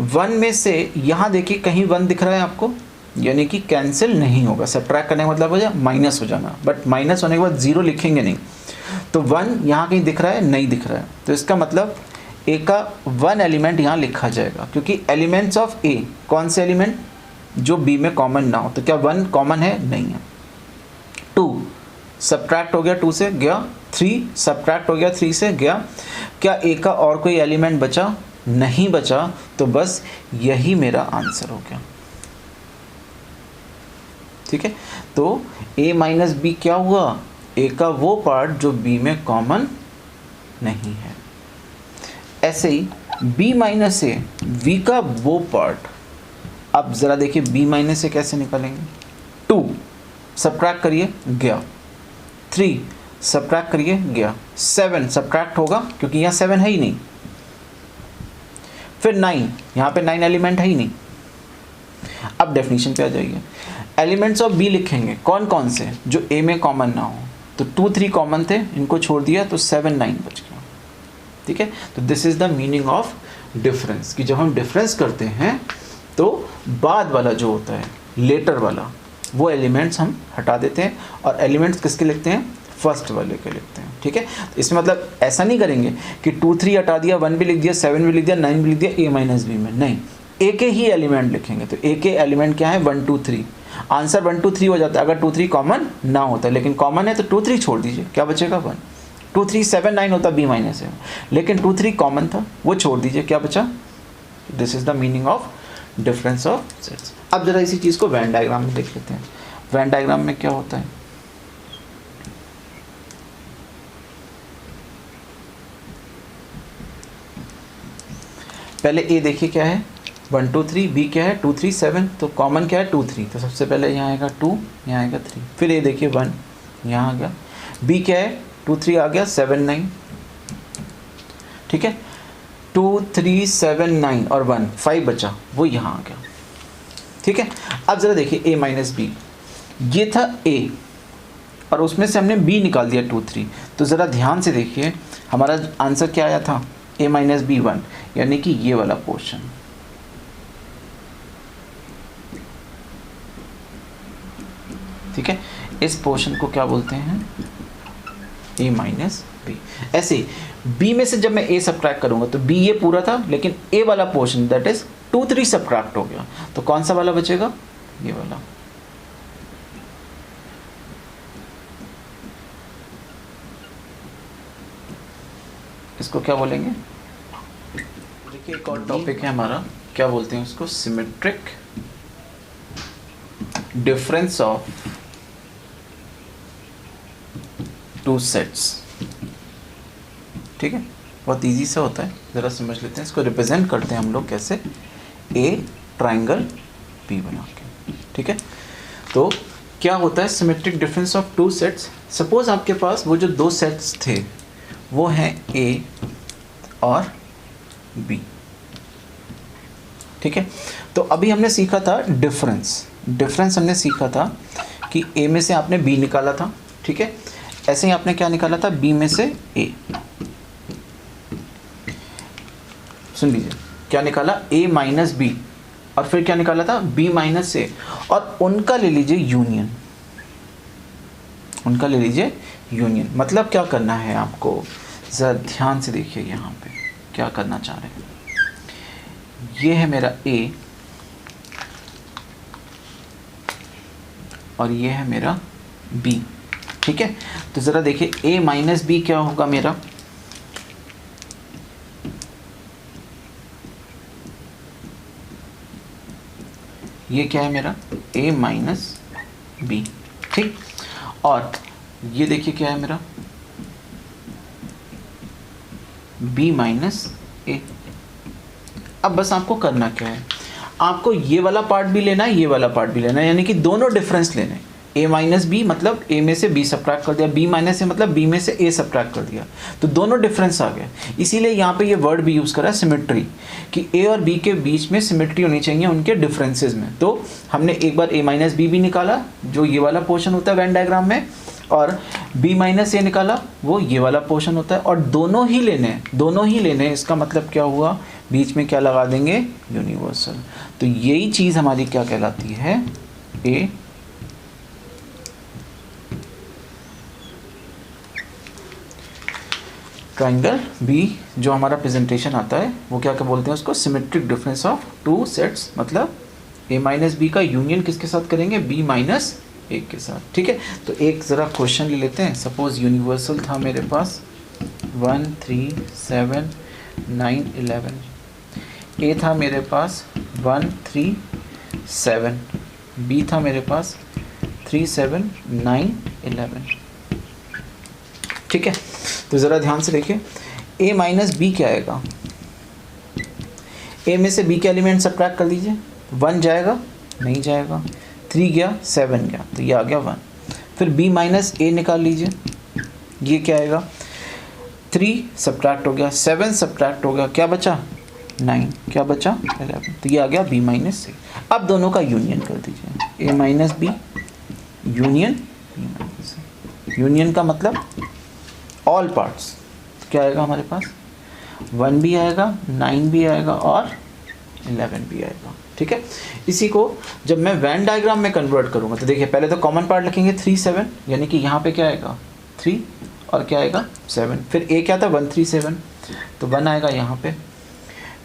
1 में से यहाँ देखिए कहीं 1 दिख रहा है आपको, यानी कि कैंसिल नहीं होगा। सब्ट्रैक्ट करने का मतलब हो जाए माइनस हो जाना, बट माइनस होने के बाद 0 लिखेंगे नहीं। तो 1 यहाँ कहीं दिख रहा है, नहीं दिख रहा है, तो इसका मतलब a का 1 एलिमेंट यहाँ लिखा जाएगा, क्योंकि एलिमेंट्स ऑफ a कौन से एलिमेंट, जो b में कॉमन ना हो। तो क्या 1 कॉमन है, नहीं है। 2 सब्ट्रैक्ट हो गया 2 से गया, 3 सब्ट्रैक्ट हो गया 3 से गया। क्या a का और कोई एलिमेंट बचा, नहीं बचा, तो बस यही मेरा आंसर हो गया। ठीक है, तो a माइनस बी क्या हुआ, a का वो पार्ट जो b में कॉमन नहीं है। ऐसे ही b माइनस ए, v का वो पार्ट। अब ज़रा देखिए b माइनस ए कैसे निकालेंगे। 2 सब्ट्रैक्ट करिए गया, 3 सब्ट्रैक्ट करिए गया, 7 सब्ट्रैक्ट होगा क्योंकि यहाँ 7 है ही नहीं। फिर 9, यहाँ पे 9 एलिमेंट है ही नहीं। अब डेफिनेशन पे आ जाइए, एलिमेंट्स ऑफ बी लिखेंगे कौन कौन से, जो ए में कॉमन ना हो। तो 2 3 कॉमन थे, इनको छोड़ दिया तो 7 9 बच गया। ठीक है, तो this is the meaning of difference, कि जब हम डिफरेंस करते हैं तो बाद वाला जो होता है, लेटर वाला, वो एलिमेंट्स हम हटा देते हैं और एलिमेंट्स किसके लिखते हैं, फर्स्ट वाले के लिखते हैं। ठीक है, तो इसमें मतलब ऐसा नहीं करेंगे कि 2 3 हटा दिया, 1 भी लिख दिया, 7 भी लिख दिया, 9 भी लिख दिया a माइनस बी में, नहीं, a के ही एलिमेंट लिखेंगे। तो a के एलिमेंट क्या है, 1 2 3। आंसर 1 2 3 हो जाता है अगर 2 3 कॉमन ना होता, लेकिन कॉमन है तो 2 3 छोड़ दीजिए, क्या बचेगा 1। 2 3 7 9 होता b माइनस है, लेकिन 2 3 कॉमन था, वो छोड़ दीजिए, क्या बचा। This is the meaning of difference of sets. अब जरा इसी चीज़ को वेन डायग्राम में देख लेते हैं। वेन डायग्राम में क्या होता है, पहले a देखिए क्या है, 1 2 3, b क्या है 2 3 7, तो कॉमन क्या है 2 3, तो सबसे पहले यहाँ आएगा 2, यहाँ आएगा 3। फिर a देखिए 1, यहाँ आ गया, b क्या है 2 3 आ गया, 7 9। ठीक है, 2 3 7 9 और 1 5 बचा, वो यहाँ आ गया। ठीक है, अब ज़रा देखिए a माइनस बी, ये था a और उसमें से हमने b निकाल दिया 2 3। तो ज़रा ध्यान से देखिए हमारा आंसर क्या आया था, a माइनस बी 1, यानी कि ये वाला पोर्शन। ठीक है, इस पोर्शन को क्या बोलते हैं, a माइनस बी। ऐसे ही b में से जब मैं a सब्ट्रैक्ट करूंगा तो b ये पूरा था, लेकिन a वाला पोर्शन दैट इज 2 3 सब्ट्रैक्ट हो गया, तो कौन सा वाला बचेगा, ये वाला। इसको क्या बोलेंगे, देखिए एक और टॉपिक है हमारा, क्या बोलते हैं उसको, सिमेट्रिक डिफरेंस ऑफ 2 सेट्स। ठीक है, बहुत इजी से होता है, ज़रा समझ लेते हैं। इसको रिप्रेजेंट करते हैं हम लोग कैसे, ए ट्राइंगल बी बना के। ठीक है, तो क्या होता है symmetric difference of 2 sets. Suppose आपके पास वो जो 2 सेट्स थे वो हैं ए और बी। ठीक है, तो अभी हमने सीखा था डिफरेंस हमने सीखा था कि ए में से आपने बी निकाला था। ठीक है, ऐसे ही आपने क्या निकाला था, बी में से ए। सुन लीजिए, क्या निकाला, ए माइनस बी, और फिर क्या निकाला था, बी माइनस ए, और उनका ले लीजिए यूनियन। मतलब क्या करना है आपको, ज़रा ध्यान से देखिए, यहाँ पे क्या करना चाह रहे हैं। ये है मेरा ए और ये है मेरा बी। ठीक है, तो ज़रा देखिए a माइनस बी क्या होगा मेरा, ये क्या है मेरा, a माइनस बी। ठीक, और ये देखिए क्या है मेरा, b माइनस ए। अब बस आपको करना क्या है, आपको ये वाला पार्ट भी लेना है, ये वाला पार्ट भी लेना है, यानी कि दोनों डिफरेंस लेने हैं। a माइनस बी मतलब a में से b सब्ट्रैक्ट कर दिया, b माइनस a मतलब b में से a सब्ट्रैक्ट कर दिया, तो दोनों डिफरेंस आ गए। इसीलिए यहाँ पे ये वर्ड भी यूज़ करा सिमेट्री, कि a और b के बीच में सिमेट्री होनी चाहिए उनके डिफरेंसेस में। तो हमने एक बार a माइनस बी भी निकाला जो ये वाला पोर्शन होता है वेन डायग्राम में, और b माइनस ए निकाला वो ये वाला पोर्शन होता है, और दोनों ही लेने हैं। इसका मतलब क्या हुआ, बीच में क्या लगा देंगे, यूनिवर्सल। तो यही चीज़ हमारी क्या कहलाती है, ए ट्राइंगल बी। जो हमारा प्रेजेंटेशन आता है वो क्या क्या बोलते हैं उसको, symmetric difference of two sets, मतलब a माइनस बी का यूनियन किसके साथ करेंगे, b माइनस ए के साथ। ठीक है, तो एक ज़रा क्वेश्चन ले लेते हैं। सपोज यूनिवर्सल था मेरे पास 1 3 7 9 11, a था मेरे पास 1 3 7, b था मेरे पास 3 7 9 11। ठीक है, तो ज़रा ध्यान से देखिए, a माइनस बी क्या आएगा, a में से b के एलिमेंट सब्ट्रैक्ट कर दीजिए, 1 जाएगा, नहीं जाएगा, 3 गया, 7 गया, तो ये आ गया 1। फिर b माइनस ए निकाल लीजिए, ये क्या आएगा, 3 सब्ट्रैक्ट हो गया, 7 सब्ट्रैक्ट हो गया, क्या बचा 9, क्या बचा 11, तो ये आ गया b माइनस ए। अब दोनों का यूनियन कर दीजिए, a minus B union b minus A. Union का मतलब ऑल पार्ट्स, तो क्या आएगा हमारे पास, 1 भी आएगा, 9 भी आएगा और 11 भी आएगा। ठीक है, इसी को जब मैं वेन डायग्राम में कन्वर्ट करूँगा तो देखिए पहले तो कॉमन पार्ट लिखेंगे 3 7, यानी कि यहाँ पे क्या आएगा 3 और क्या आएगा 7, फिर a क्या था 1 3 7, तो 1 आएगा यहाँ पे,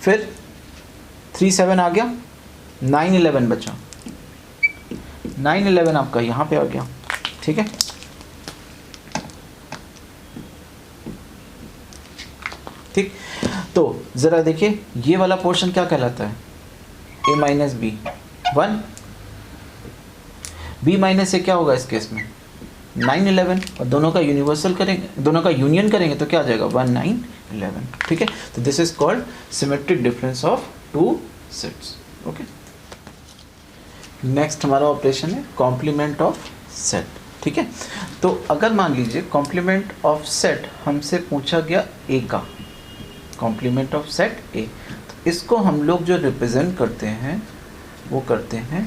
फिर 3 7 आ गया, 9 11 बचा, 9 11 आपका यहाँ पे आ गया। ठीक है, ठीक, तो ज़रा देखिए ये वाला पोर्शन क्या कहलाता है, a minus B 1, b minus A क्या होगा इस केस में 9 11, और दोनों का यूनिवर्सल करेंगे, दोनों का यूनियन करेंगे तो क्या आ जाएगा 1 9 11। ठीक है, तो this is called symmetric difference of two sets. Okay, next हमारा ऑपरेशन है कॉम्प्लीमेंट ऑफ सेट। ठीक है, तो अगर मान लीजिए कॉम्प्लीमेंट ऑफ सेट हमसे पूछा गया a का, कॉम्प्लीमेंट ऑफ सेट a, तो इसको हम लोग जो रिप्रेजेंट करते हैं वो करते हैं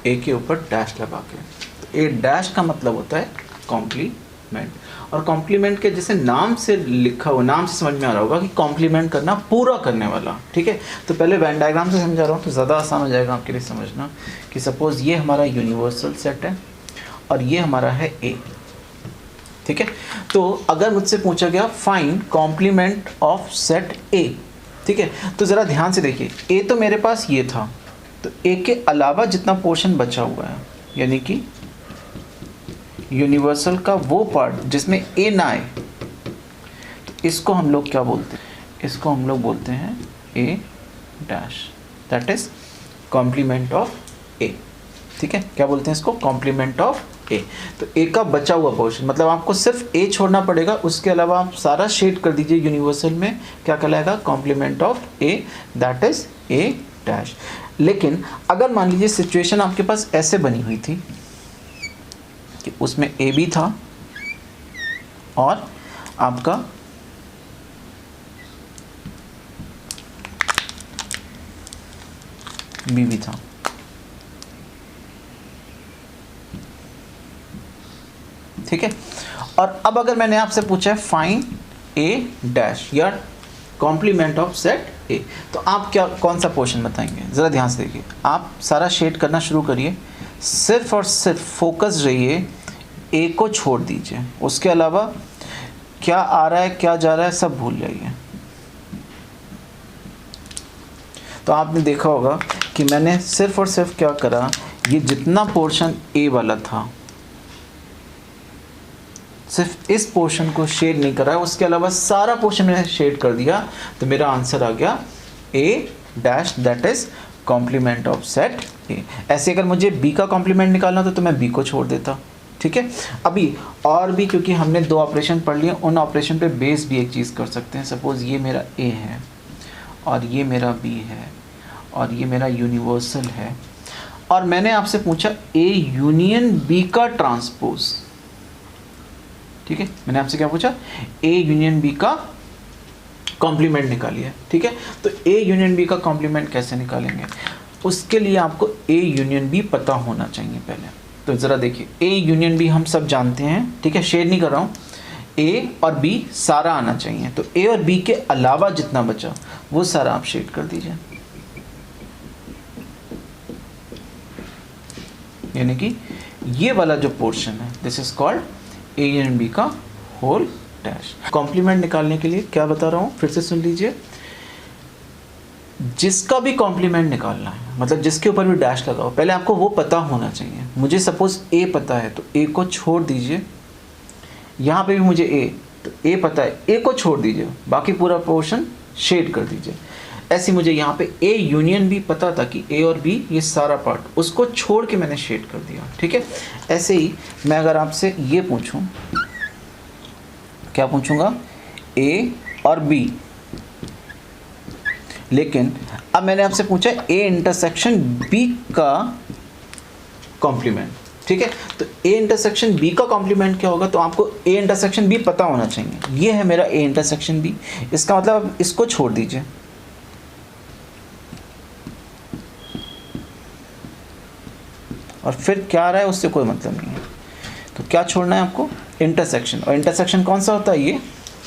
a के ऊपर डैश लगा के। तो a डैश का मतलब होता है कॉम्प्लीमेंट, और कॉम्प्लीमेंट के जैसे नाम से लिखा हुआ, नाम से समझ में आ रहा होगा कि कॉम्प्लीमेंट करना, पूरा करने वाला। ठीक है, तो पहले वेन डायग्राम से समझा रहा हूँ तो ज़्यादा आसान हो जाएगा आपके लिए समझना, कि सपोज़ ये हमारा यूनिवर्सल सेट है और ये हमारा है a। ठीक है, तो अगर मुझसे पूछा गया find complement of set a, ठीक है, तो ज़रा ध्यान से देखिए, a तो मेरे पास ये था, तो a के अलावा जितना पोर्शन बचा हुआ है, यानी कि यूनिवर्सल का वो पार्ट जिसमें a ना आए, तो इसको हम लोग क्या बोलते हैं, इसको हम लोग बोलते हैं a dash, that is complement of a। ठीक है, क्या बोलते हैं इसको, कॉम्प्लीमेंट ऑफ a। तो a का बचा हुआ पोर्शन, मतलब आपको सिर्फ a छोड़ना पड़ेगा, उसके अलावा आप सारा शेड कर दीजिए यूनिवर्सल में, क्या कहलाएगा, complement of a, that is a dash. लेकिन अगर मान लीजिए सिचुएशन आपके पास ऐसे बनी हुई थी कि उसमें a भी था और आपका b भी था, ठीक है, और अब अगर मैंने आपसे पूछा है फाइंड a डैश या कॉम्प्लीमेंट ऑफ सेट a, तो आप क्या, कौन सा पोर्शन बताएंगे, ज़रा ध्यान से देखिए, आप सारा शेड करना शुरू करिए, सिर्फ और सिर्फ फोकस रहिए, a को छोड़ दीजिए, उसके अलावा क्या आ रहा है क्या जा रहा है सब भूल जाइए। तो आपने देखा होगा कि मैंने सिर्फ और सिर्फ क्या करा, ये जितना पोर्शन a वाला था सिर्फ इस पोर्शन को शेड नहीं करा, उसके अलावा सारा पोर्शन मैंने शेड कर दिया, तो मेरा आंसर आ गया a dash, that is complement of set a। ऐसे अगर मुझे b का कॉम्प्लीमेंट निकालना था तो मैं b को छोड़ देता। ठीक है, अभी और भी, क्योंकि हमने 2 ऑपरेशन पढ़ लिए, उन ऑपरेशन पे बेस भी एक चीज़ कर सकते हैं। सपोज़ ये मेरा a है और ये मेरा b है और ये मेरा यूनिवर्सल है, और मैंने आपसे पूछा ए यूनियन बी का ट्रांसपोज, ठीक है, मैंने आपसे क्या पूछा, ए यूनियन बी का कॉम्प्लीमेंट निकालिए, ठीक है। तो ए यूनियन बी का कॉम्प्लीमेंट कैसे निकालेंगे, उसके लिए आपको ए यूनियन बी पता होना चाहिए पहले। तो ज़रा देखिए, ए यूनियन बी हम सब जानते हैं, ठीक है, शेड नहीं कर रहा हूँ, ए और बी सारा आना चाहिए। तो ए और बी के अलावा जितना बचा वो सारा आप शेड कर दीजिए, यानी कि ये वाला जो पोर्शन है this is called A union B का होल डैश। कॉम्प्लीमेंट निकालने के लिए क्या बता रहा हूँ, फिर से सुन लीजिए, जिसका भी कॉम्प्लीमेंट निकालना है, मतलब जिसके ऊपर भी डैश लगाओ, पहले आपको वो पता होना चाहिए। मुझे सपोज ए पता है तो ए को छोड़ दीजिए, यहाँ पे भी मुझे ए, तो ए पता है, ए को छोड़ दीजिए, बाकी पूरा पोर्शन शेड कर दीजिए। ऐसे मुझे यहाँ पे ए यूनियन बी पता था कि ए और बी ये सारा पार्ट, उसको छोड़ के मैंने शेड कर दिया, ठीक है। ऐसे ही मैं अगर आपसे ये पूछूं, क्या पूछूंगा, ए और बी, लेकिन अब मैंने आपसे पूछा ए इंटरसेक्शन बी का कॉम्प्लीमेंट, ठीक है। तो ए इंटरसेक्शन बी का कॉम्प्लीमेंट क्या होगा, तो आपको ए इंटरसेक्शन बी पता होना चाहिए। ये है मेरा ए इंटरसेक्शन बी, इसका मतलब इसको छोड़ दीजिए, और फिर क्या आ रहा है उससे कोई मतलब नहीं है। तो क्या छोड़ना है आपको, इंटरसेक्शन, और इंटरसेक्शन कौन सा होता है, ये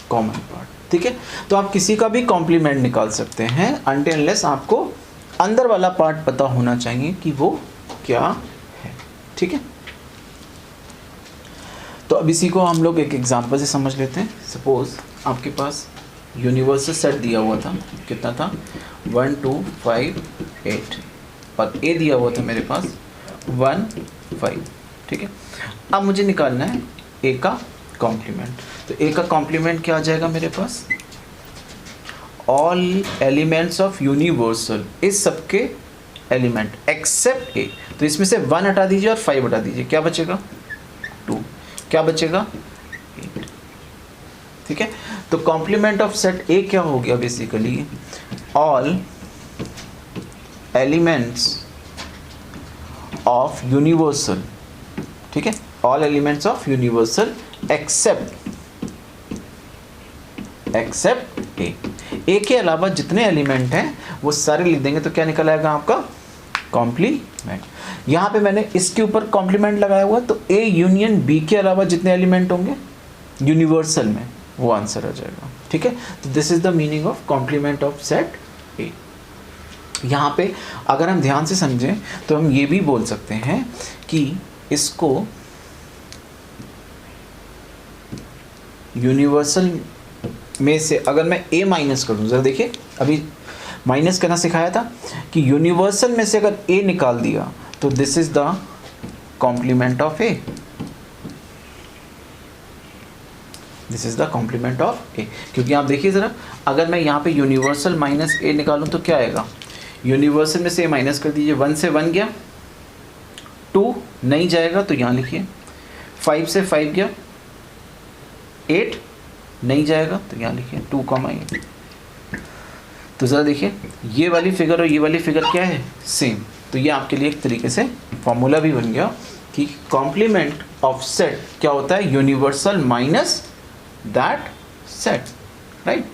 कॉमन पार्ट, ठीक है। तो आप किसी का भी कॉम्प्लीमेंट निकाल सकते हैं अनटिल अनलेस आपको अंदर वाला पार्ट पता होना चाहिए कि वो क्या है, ठीक है। तो अब इसी को हम लोग एक एग्जांपल से समझ लेते हैं। सपोज आपके पास यूनिवर्सल सेट दिया हुआ था, कितना था, 1 2 5 8, और ए दिया हुआ था मेरे पास 1 5, ठीक है। अब मुझे निकालना है ए का कॉम्प्लीमेंट। तो ए का कॉम्प्लीमेंट क्या आ जाएगा मेरे पास, ऑल एलिमेंट्स ऑफ यूनिवर्सल, इस सबके एलिमेंट एक्सेप्ट ए। तो इसमें से 1 हटा दीजिए और 5 हटा दीजिए, क्या बचेगा 2, क्या बचेगा 8, ठीक है। तो कॉम्प्लीमेंट ऑफ सेट ए क्या हो गया, basically all elements of universal, ठीक है, all elements of universal except A. A के अलावा जितने एलिमेंट हैं वो सारे लिख देंगे, तो क्या निकल आएगा आपका कॉम्प्लीमेंट। यहाँ पे मैंने इसके ऊपर कॉम्प्लीमेंट लगाया हुआ, तो ए यूनियन बी के अलावा जितने एलिमेंट होंगे यूनिवर्सल में वो आंसर आ जाएगा, ठीक है। तो this is the meaning of complement of set A. यहाँ पे अगर हम ध्यान से समझें तो हम ये भी बोल सकते हैं कि इसको यूनिवर्सल में से अगर मैं ए माइनस कर दूँ, ज़रा देखिए, अभी माइनस करना सिखाया था कि यूनिवर्सल में से अगर ए निकाल दिया तो this is the complement of A, this is the complement of A. क्योंकि आप देखिए ज़रा, अगर मैं यहाँ पे यूनिवर्सल माइनस ए निकालूँ तो क्या आएगा, यूनिवर्सल में से माइनस कर दीजिए, 1 से 1 गया, 2 नहीं जाएगा तो यहाँ लिखिए, 5 से 5 गया, 8 नहीं जाएगा तो यहाँ लिखिए 2,8। तो ज़रा देखिए, ये वाली फिगर और ये वाली फिगर क्या है, सेम। तो ये आपके लिए एक तरीके से फॉर्मूला भी बन गया कि कॉम्प्लीमेंट ऑफ सेट क्या होता है, universal minus that set, right.